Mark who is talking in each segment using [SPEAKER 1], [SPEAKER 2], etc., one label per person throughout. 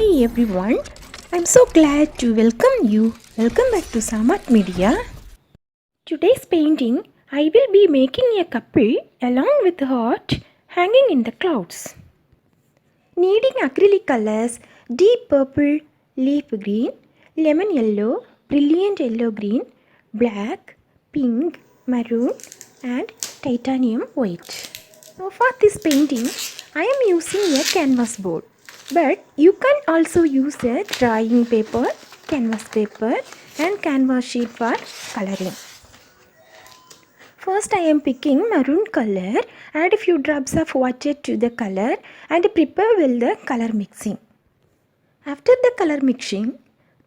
[SPEAKER 1] Hi everyone, I'm so glad to welcome you. Welcome back to samaartmedia. Today's painting, I will be making a couple along with heart hanging in the clouds. Needing acrylic colors, deep purple, leaf green, lemon yellow, brilliant yellow green, black, pink, maroon and titanium white. So for this painting, I am using a canvas board. But you can also use a drawing paper, canvas paper and canvas sheet for coloring. First I am picking maroon color, add a few drops of water to the color and prepare well the color mixing. After the color mixing,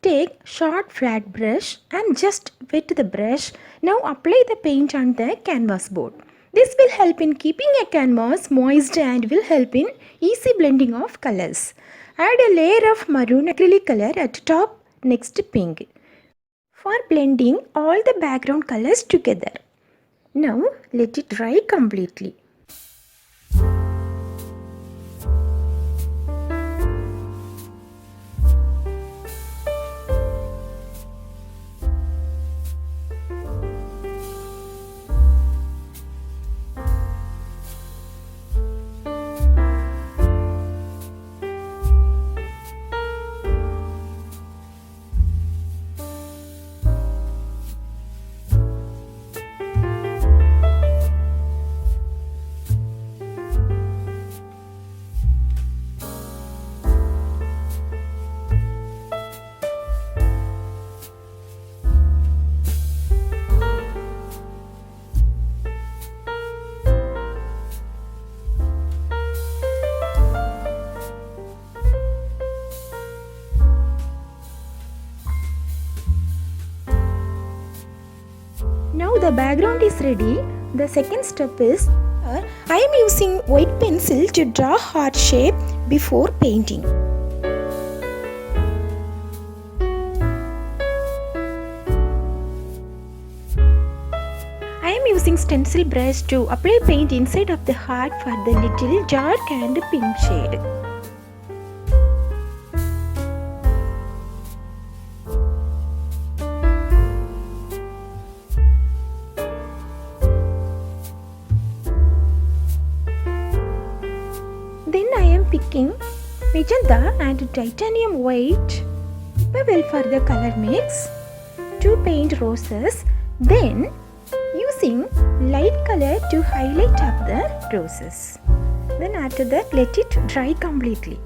[SPEAKER 1] take short flat brush and just wet the brush. Now apply the paint on the canvas board. This will help in keeping a canvas moist and will help in easy blending of colors. Add a layer of maroon acrylic color at top next to pink for blending all the background colors together. Now let it dry completely. Now the background is ready. The second step is I am using white pencil to draw heart shape before painting. I am using stencil brush to apply paint inside of the heart for the little dark and pink shade. Then I am picking magenta and titanium white well for the color mix to paint roses. Then using light color to highlight up the roses. Then after that let it dry completely.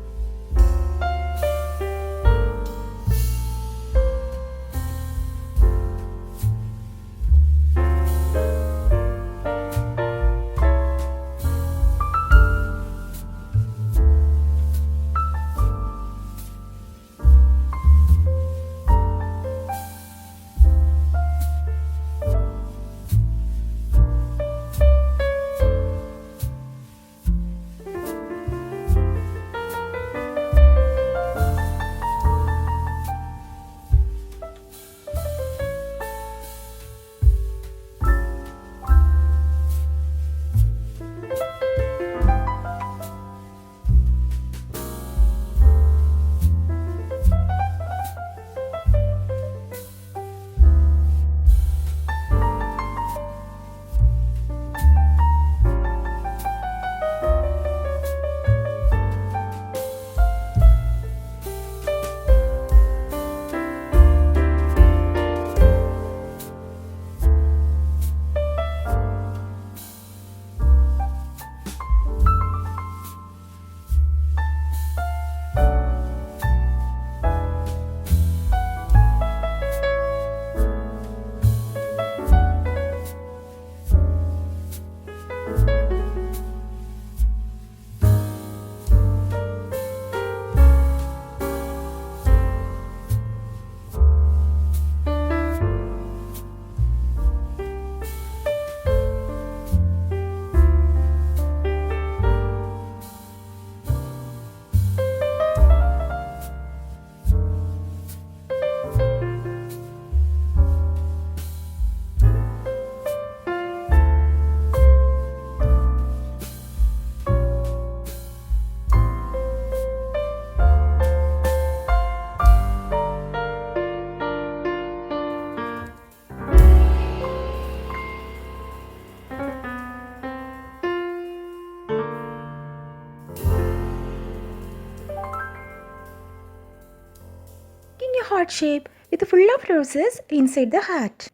[SPEAKER 1] heart shape with full of roses inside the heart.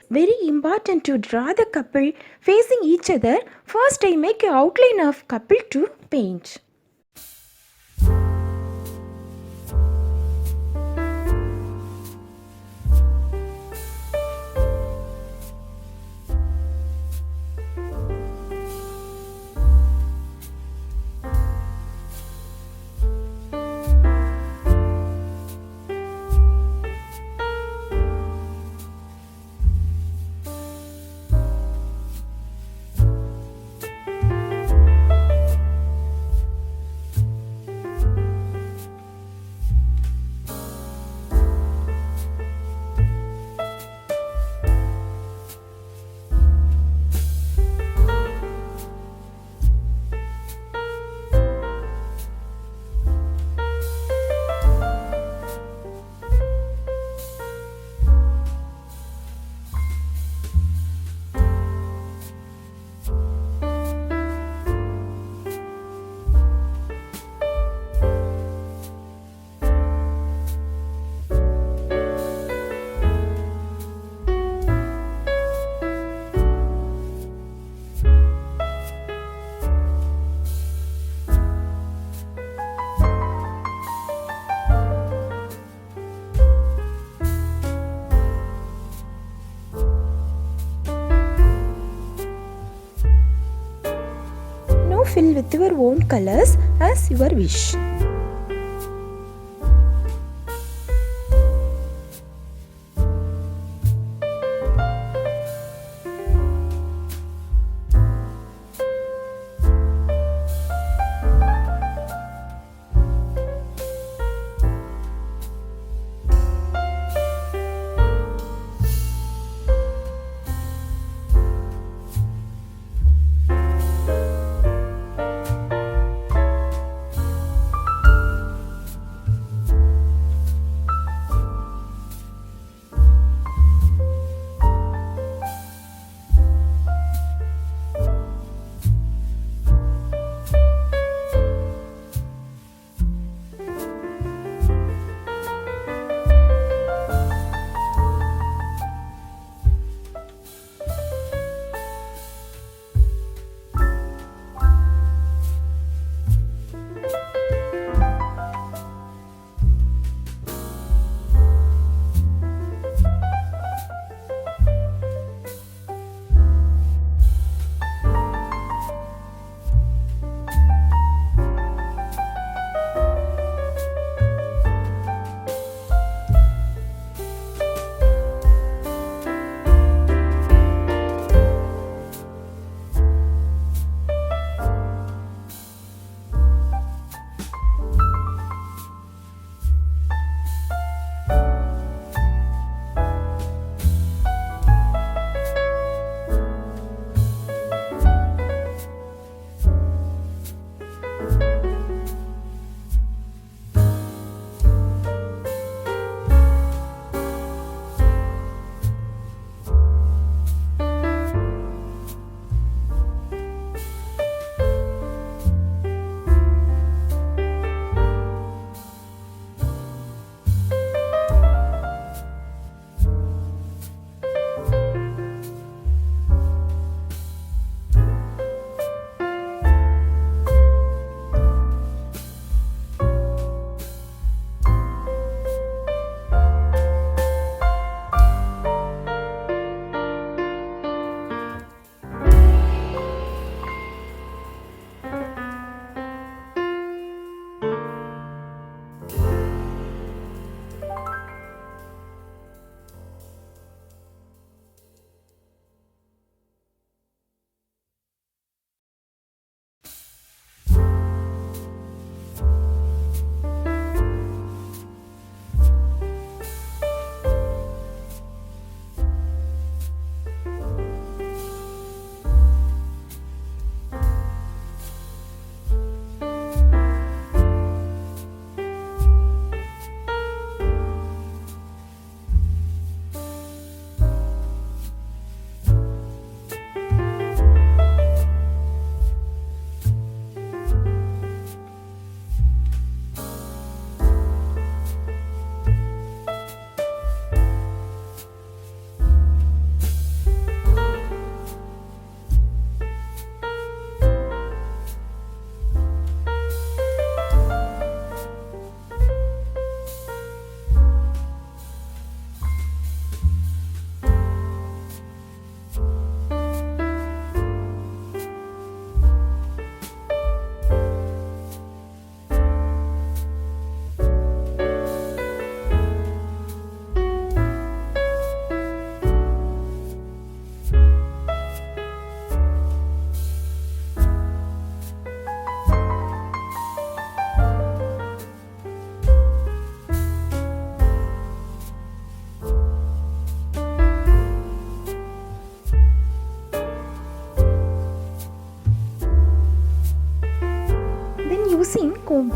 [SPEAKER 1] Very important to draw the couple facing each other. First I make an outline of couple to paint. Fill with your own colors as your wish.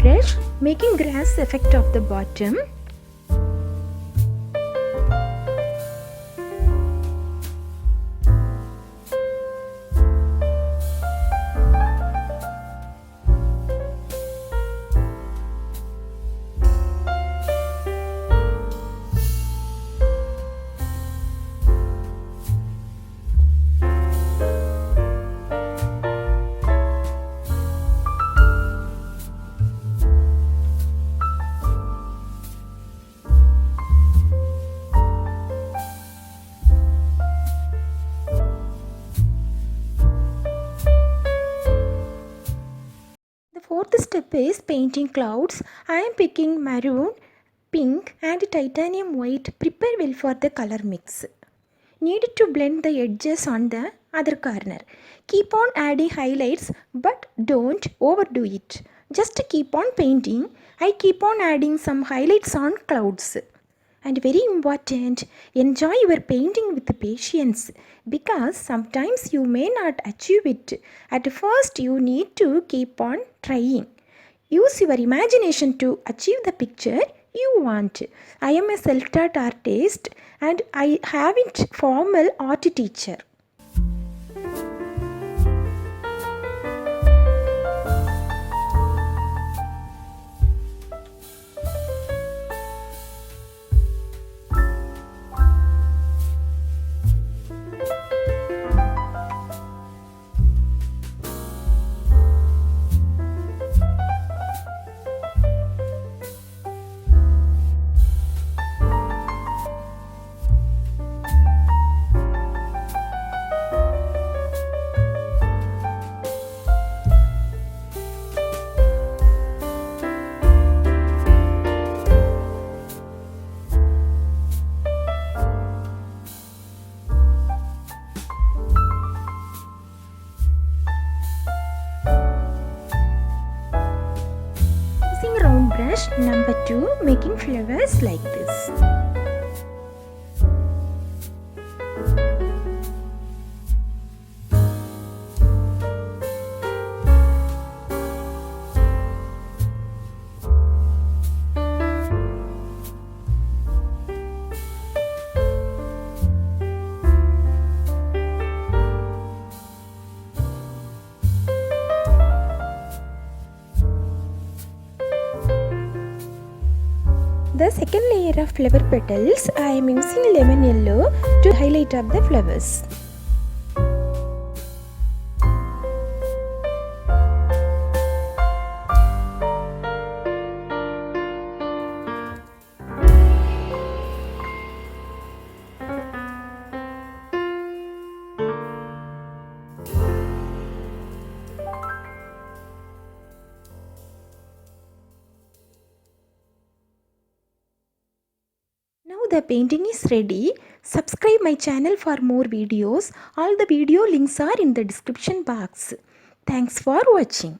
[SPEAKER 1] brush, making grass effect of the bottom. The fourth step is painting clouds. I am picking maroon, pink and titanium white. Prepare well for the color mix. Need to blend the edges on the other corner. Keep on adding highlights but don't overdo it. Just keep on painting. I keep on adding some highlights on clouds. And very important, enjoy your painting with patience because sometimes you may not achieve it. At first, you need to keep on trying. Use your imagination to achieve the picture you want. I am a self-taught artist and I haven't formal art teacher. Using round brush number 2, making flowers like this. The second layer of flower petals, I am using lemon yellow to highlight up the flowers. Now the painting is ready. Subscribe my channel for more videos. All the video links are in the description box. Thanks for watching.